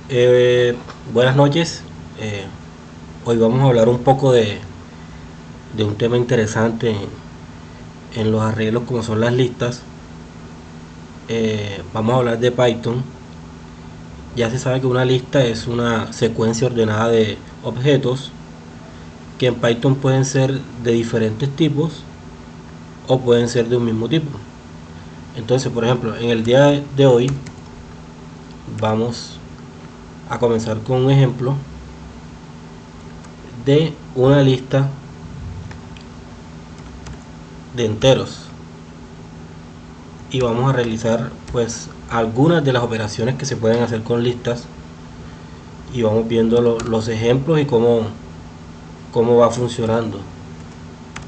Eh, Buenas noches. Hoy vamos a hablar un poco de un tema interesante en los arreglos como son las listas. Vamos a hablar de Python. Ya se sabe que una lista es una secuencia ordenada de objetos que en Python pueden ser de diferentes tipos o pueden ser de un mismo tipo. Entonces, por ejemplo, en el día de hoy vamos a comenzar con un ejemplo de una lista de enteros y vamos a realizar pues algunas de las operaciones que se pueden hacer con listas y vamos viendo los ejemplos y cómo va funcionando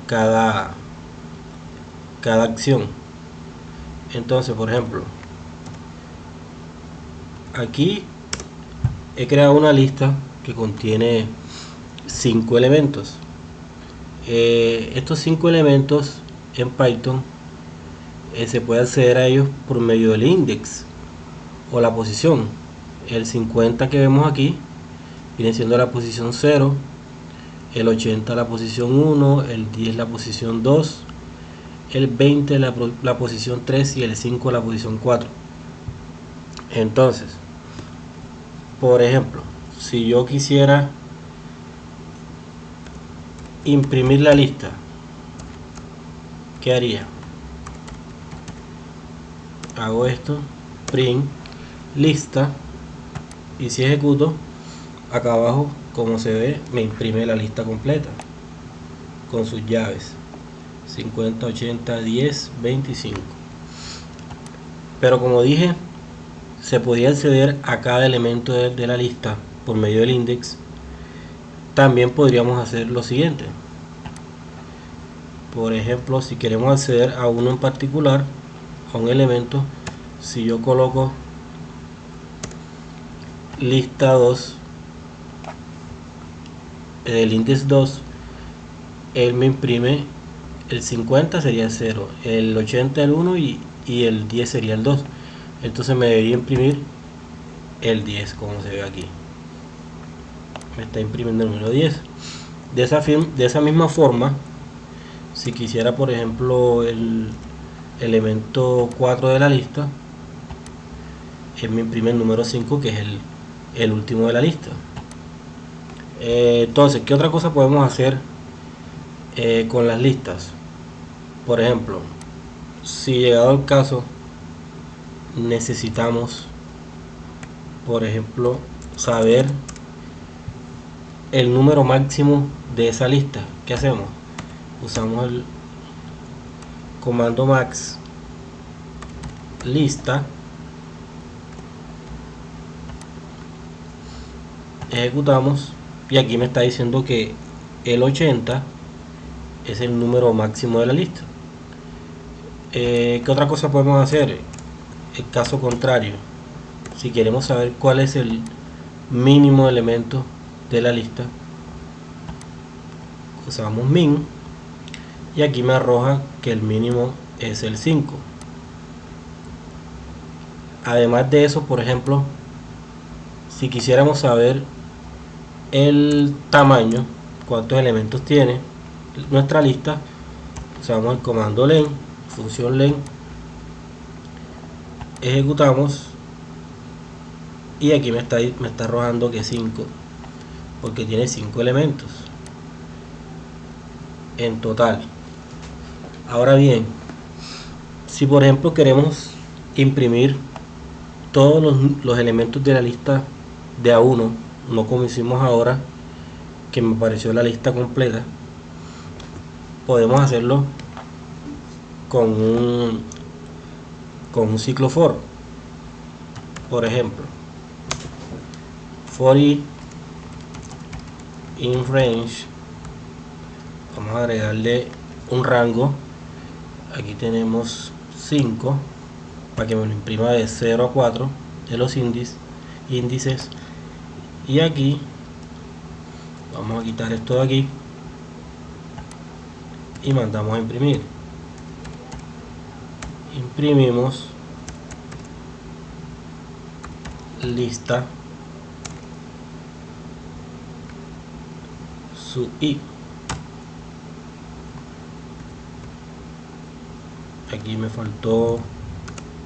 cada, cada acción. Entonces, por ejemplo, aquí he creado una lista que contiene 5 elementos. Estos 5 elementos en Python se puede acceder a ellos por medio del index o la posición. El 50 que vemos aquí viene siendo la posición 0, el 80 la posición 1, el 10 la posición 2, el 20 la posición 3 y el 5 la posición 4. Entonces, por ejemplo, si yo quisiera imprimir la lista, ¿qué haría? Hago esto, print lista, y si ejecuto, acá abajo, como se ve, me imprime la lista completa con sus llaves 50, 80, 10, 25. Pero como dije, se podía acceder a cada elemento de la lista por medio del index. También podríamos hacer lo siguiente. Por ejemplo, si queremos acceder a uno en particular, a un elemento, si yo coloco lista 2, el index 2, él me imprime el 50 sería el 0, el 80 el 1 y el 10 sería el 2. Entonces me debería imprimir el 10 como se ve aquí. Me está imprimiendo el número 10. De esa misma forma, si quisiera por ejemplo el elemento 4 de la lista, él me imprime el número 5 que es el último de la lista. Entonces, ¿qué otra cosa podemos hacer con las listas? Por ejemplo, si llegado el caso necesitamos, por ejemplo, saber el número máximo de esa lista, ¿qué hacemos? Usamos el comando max lista, ejecutamos y aquí me está diciendo que el 80 es el número máximo de la lista. ¿Qué otra cosa podemos hacer? El caso contrario, si queremos saber cuál es el mínimo elemento de la lista, usamos min y aquí me arroja que el mínimo es el 5. Además de eso, por ejemplo, si quisiéramos saber el tamaño, cuántos elementos tiene nuestra lista, usamos el comando len, función len, ejecutamos y aquí me está arrojando que 5 porque tiene 5 elementos en total. Ahora bien, si por ejemplo queremos imprimir todos los elementos de la lista de a uno, no como hicimos ahora que me apareció la lista completa, podemos hacerlo con un ciclo for. Por ejemplo, for i in range, vamos a agregarle un rango, aquí tenemos 5 para que me lo imprima de 0 a 4 de los índices, y aquí vamos a quitar esto de aquí y mandamos a imprimir. Imprimimos lista su i. Aquí me faltó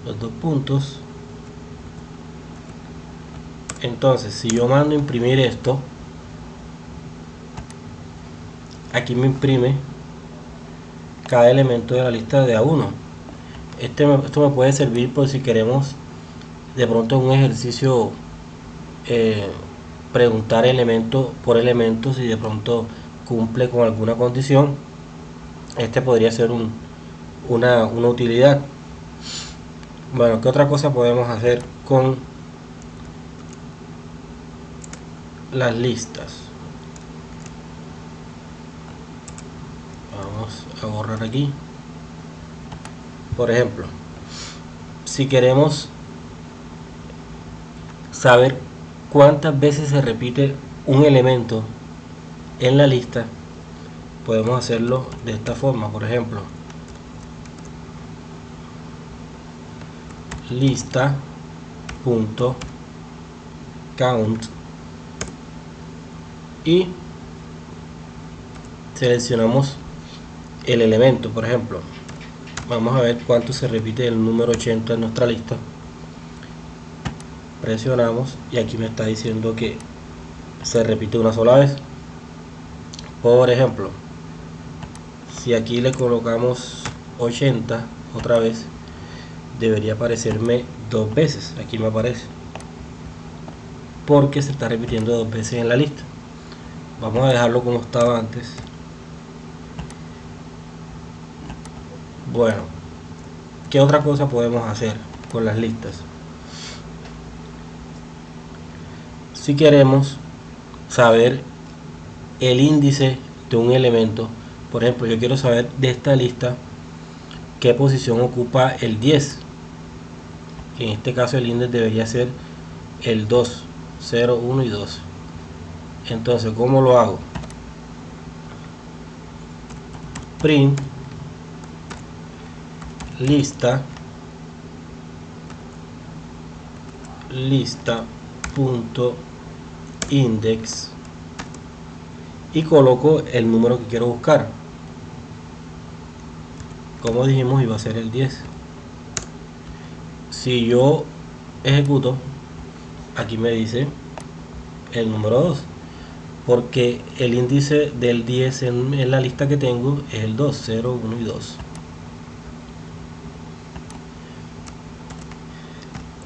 los dos puntos. Entonces, si yo mando a imprimir esto, aquí me imprime cada elemento de la lista de A1. Esto me puede servir por si queremos de pronto en un ejercicio preguntar elemento por elemento si de pronto cumple con alguna condición. Este podría ser una utilidad. Bueno, ¿qué otra cosa podemos hacer con las listas? Vamos a borrar aquí. Por ejemplo, si queremos saber cuántas veces se repite un elemento en la lista, podemos hacerlo de esta forma. Por ejemplo, lista.count y seleccionamos el elemento. Por ejemplo, vamos a ver cuánto se repite el número 80 en nuestra lista. Presionamos y aquí me está diciendo que se repite una sola vez. Por ejemplo, si aquí le colocamos 80 otra vez, debería aparecerme dos veces. Aquí me aparece porque se está repitiendo dos veces en la lista. Vamos a dejarlo como estaba antes. Bueno, ¿qué otra cosa podemos hacer con las listas? Si queremos saber el índice de un elemento, por ejemplo, yo quiero saber de esta lista qué posición ocupa el 10. En este caso el índice debería ser el 2, 0, 1 y 2. Entonces, ¿cómo lo hago? Print lista.index y coloco el número que quiero buscar. Como dijimos, iba a ser el 10. Si yo ejecuto, aquí me dice el número 2, porque el índice del 10 en la lista que tengo es el 2, 0, 1 y 2.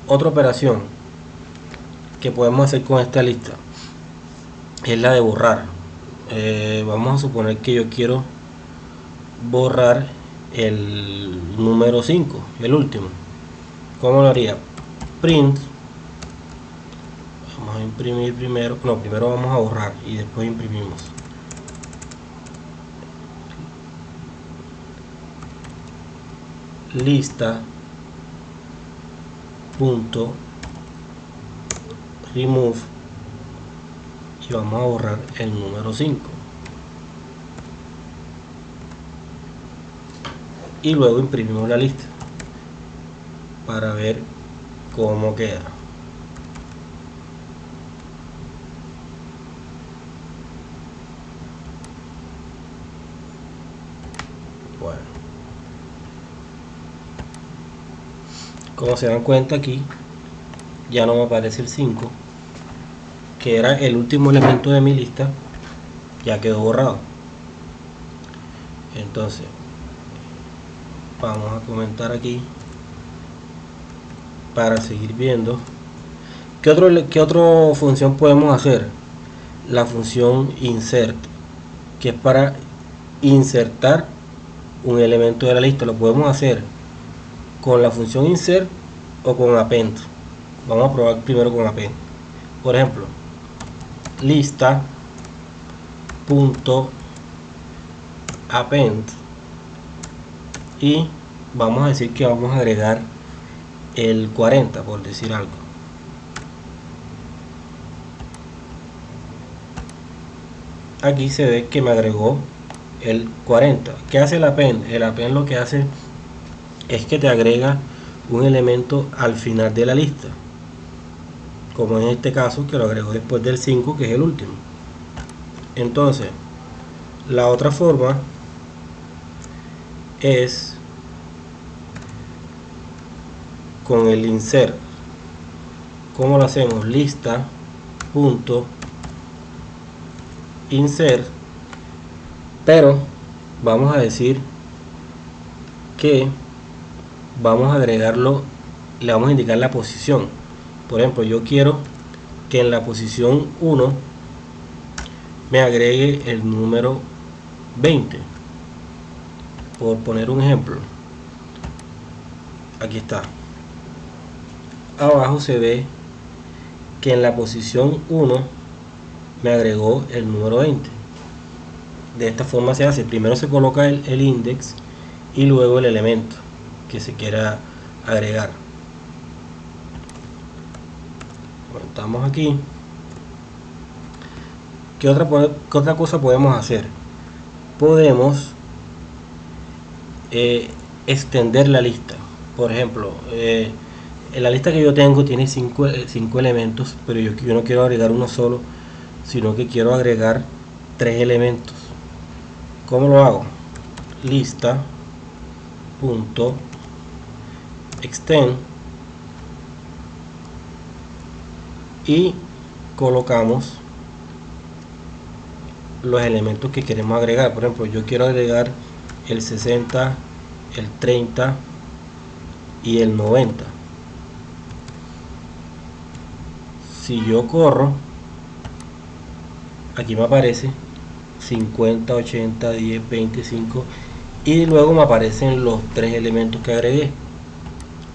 Otra operación que podemos hacer con esta lista es la de borrar. Vamos a suponer que yo quiero borrar el número 5, el último. ¿Cómo lo haría? Print, vamos a imprimir primero, no, primero vamos a borrar y después imprimimos. Lista.remove y vamos a borrar el número 5 y luego imprimimos la lista para ver cómo queda. Bueno, como se dan cuenta, aquí ya no me aparece el 5, que era el último elemento de mi lista, ya quedó borrado. Entonces vamos a comentar aquí para seguir viendo qué otra función podemos hacer. La función insert, que es para insertar un elemento de la lista. Lo podemos hacer con la función insert o con append. Vamos a probar primero con append. Por ejemplo, lista.append y vamos a decir que vamos a agregar el 40, por decir algo. Aquí se ve que me agregó el 40. ¿Qué hace el append? El append lo que hace es que te agrega un elemento al final de la lista, como en este caso que lo agregó después del 5, que es el último. Entonces La otra forma es con el insert. ¿Cómo lo hacemos? Lista punto insert, pero vamos a decir que vamos a agregarlo, le vamos a indicar la posición. Por ejemplo, yo quiero que en la posición 1 me agregue el número 20, por poner un ejemplo. Aquí está, abajo se ve que en la posición 1 me agregó el número 20. De esta forma se hace: primero se coloca el index y luego el elemento que se quiera agregar. Estamos aquí. ¿Qué otra cosa podemos hacer? Podemos extender la lista. Por ejemplo, en la lista que yo tengo tiene 5 elementos, pero yo no quiero agregar uno solo, sino que quiero agregar 3 elementos. ¿Cómo lo hago? Lista punto extend y colocamos los elementos que queremos agregar. Por ejemplo, yo quiero agregar el 60, el 30 y el 90. Si yo corro, aquí me aparece 50, 80, 10, 25 y luego me aparecen los 3 elementos que agregué.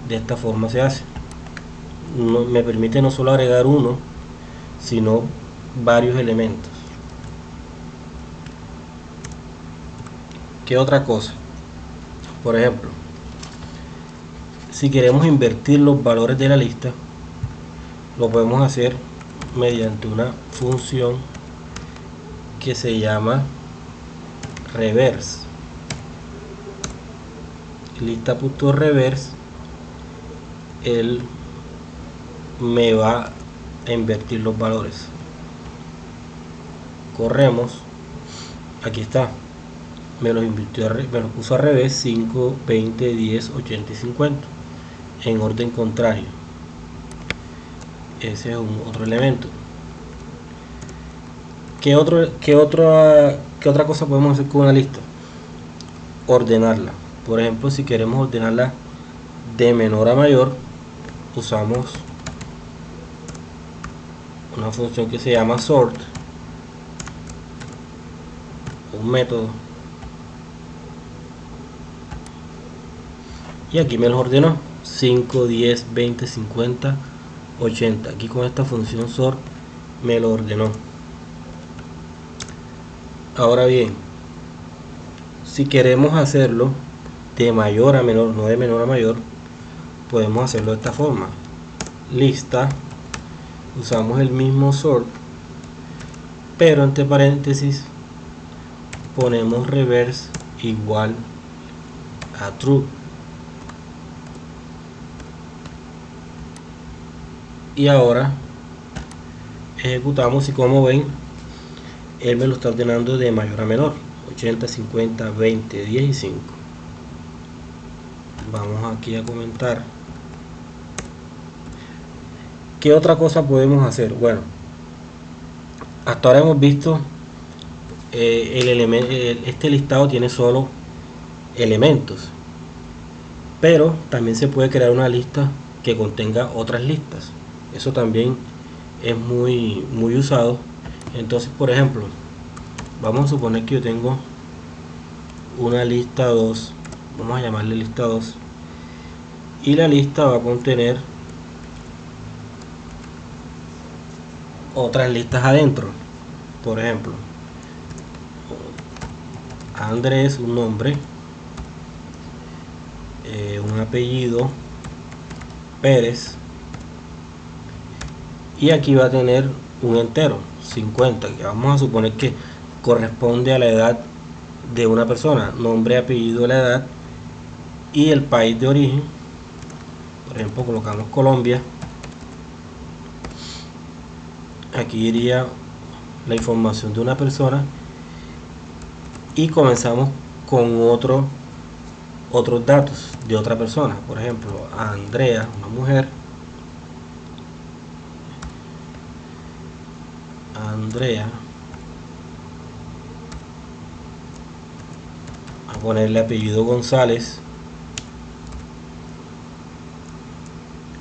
De esta forma se hace. Me permite no solo agregar uno, sino varios elementos. ¿Qué otra cosa? Por ejemplo, si queremos invertir los valores de la lista, lo podemos hacer mediante una función que se llama reverse. Lista.reverse, él me va a invertir los valores. Corremos, aquí está, me los invirtió, me los puso al revés: 5, 20, 10, 80 y 50 en orden contrario. Ese es otro elemento. ¿Qué otra cosa podemos hacer con una lista? Ordenarla. Por ejemplo, si queremos ordenarla de menor a mayor, usamos una función que se llama sort, un método, y aquí me los ordenó: 5, 10, 20, 50, 80. Aquí con esta función sort me lo ordenó. Ahora bien, si queremos hacerlo de mayor a menor, no de menor a mayor, podemos hacerlo de esta forma: lista, usamos el mismo sort, pero entre paréntesis ponemos reverse igual a true, y ahora ejecutamos y, como ven, él me lo está ordenando de mayor a menor: 80, 50, 20, 10 y 5. Vamos aquí a comentar. ¿Qué otra cosa podemos hacer? Bueno, hasta ahora hemos visto este listado tiene solo elementos, pero también se puede crear una lista que contenga otras listas. Eso también es muy usado. Entonces, por ejemplo, vamos a suponer que yo tengo una lista 2, vamos a llamarle lista 2, y la lista va a contener otras listas adentro. Por ejemplo, Andrés, un nombre, un apellido, Pérez, y aquí va a tener un entero, 50, que vamos a suponer que corresponde a la edad de una persona: nombre, apellido, la edad y el país de origen. Por ejemplo, colocamos Colombia. Aquí iría la información de una persona y comenzamos con otros datos de otra persona. Por ejemplo, a Andrea, una mujer. Andrea, a ponerle apellido González.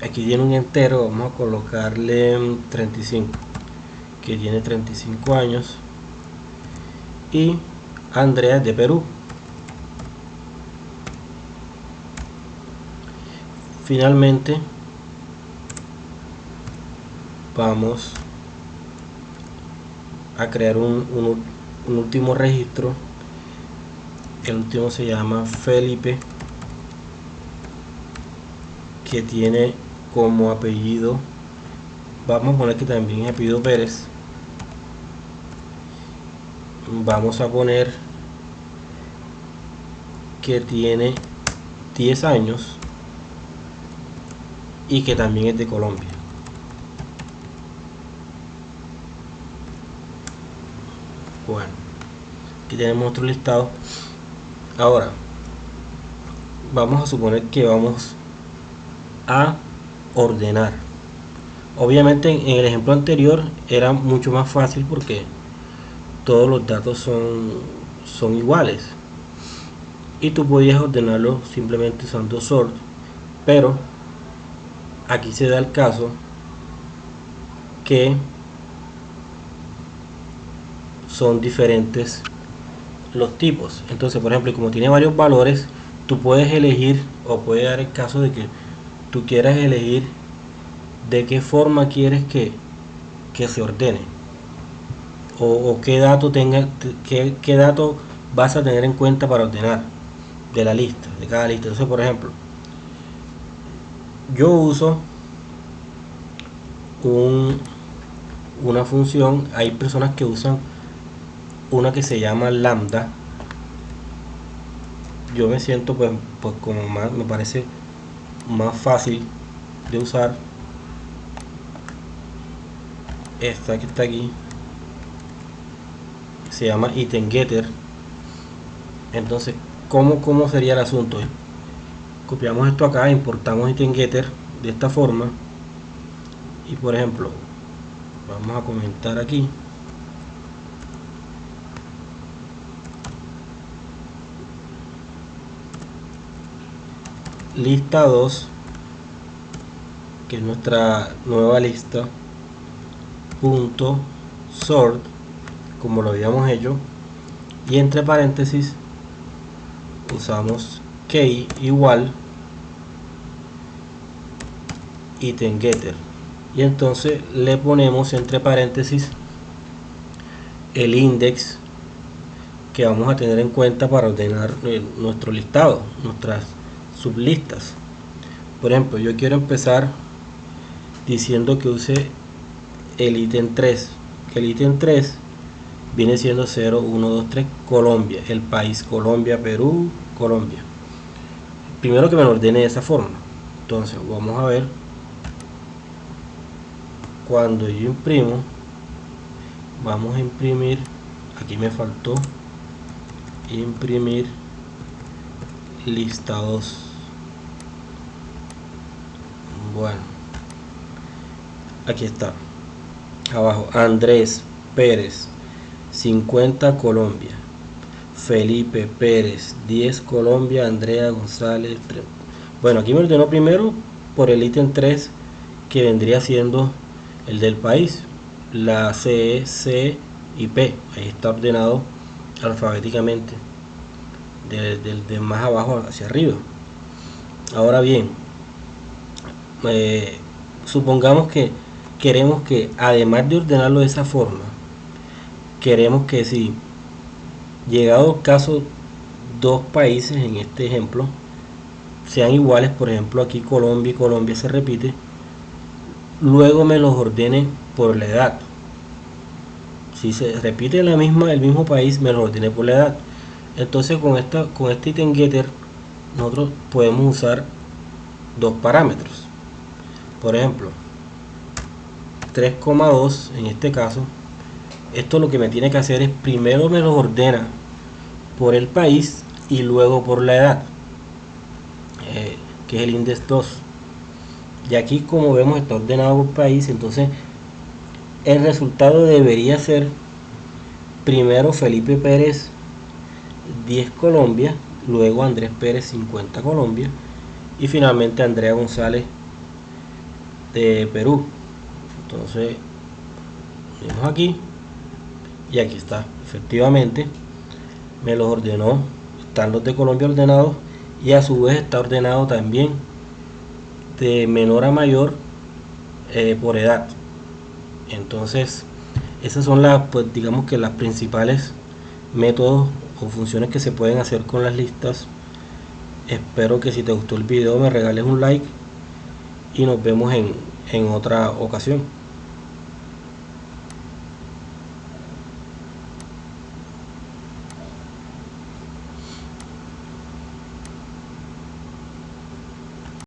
Aquí tiene un entero, vamos a colocarle 35, que tiene 35 años, y Andrea es de Perú. Finalmente vamos a crear un último registro. El último se llama Felipe, que tiene como apellido, vamos a poner que también es apellido Pérez. Vamos a poner que tiene 10 años y que también es de Colombia. Bueno, aquí tenemos otro listado. Ahora vamos a suponer que vamos a ordenar. Obviamente en el ejemplo anterior era mucho más fácil porque todos los datos son iguales y tú podías ordenarlo simplemente usando sort, pero aquí se da el caso que son diferentes los tipos. Entonces, por ejemplo, como tiene varios valores, tú puedes elegir, o puede dar el caso de que tú quieras elegir de qué forma quieres que se ordene, o qué dato qué dato vas a tener en cuenta para ordenar de la lista, de cada lista. Entonces, por ejemplo, yo uso una función. Hay personas que usan una que se llama lambda. Yo me siento pues como más, me parece más fácil de usar esta que está aquí, se llama item getter. Entonces, ¿cómo sería el asunto? Copiamos esto acá, importamos item getter de esta forma, y por ejemplo vamos a comentar aquí lista 2, que es nuestra nueva lista, punto sort, como lo habíamos hecho, y entre paréntesis usamos key igual item getter, y entonces le ponemos entre paréntesis el index que vamos a tener en cuenta para ordenar nuestro listado, nuestras sublistas. Por ejemplo, yo quiero empezar diciendo que use el ítem 3, que el ítem 3 viene siendo 0, 1, 2, 3, Colombia, el país Colombia, Perú, Colombia. Primero que me lo ordene de esa forma. Entonces vamos a ver, cuando yo imprimo, vamos a imprimir, aquí me faltó imprimir listados. Bueno, aquí está abajo: Andrés Pérez 50 Colombia, Felipe Pérez 10 Colombia, Andrea González 3. Bueno, aquí me ordenó primero por el ítem 3, que vendría siendo el del país, la C, C y P. Ahí está ordenado alfabéticamente de más abajo hacia arriba. Ahora bien, supongamos que queremos que, además de ordenarlo de esa forma, queremos que si, llegado el caso, dos países en este ejemplo sean iguales, por ejemplo aquí Colombia y Colombia se repite, luego me los ordene por la edad. Si se repite el mismo país, me los ordene por la edad. Entonces con este item getter nosotros podemos usar dos parámetros. Por ejemplo, 3,2 en este caso. Esto lo que me tiene que hacer es, primero me los ordena por el país y luego por la edad, que es el índice 2. Y aquí, como vemos, está ordenado por país. Entonces el resultado debería ser primero Felipe Pérez 10 Colombia, luego Andrés Pérez 50 Colombia y finalmente Andrea González de Perú. Entonces vemos aquí y aquí está, efectivamente me los ordenó, están los de Colombia ordenados y a su vez está ordenado también de menor a mayor por edad. Entonces esas son las, pues digamos que las principales métodos o funciones que se pueden hacer con las listas. Espero que si te gustó el video me regales un like y nos vemos en otra ocasión.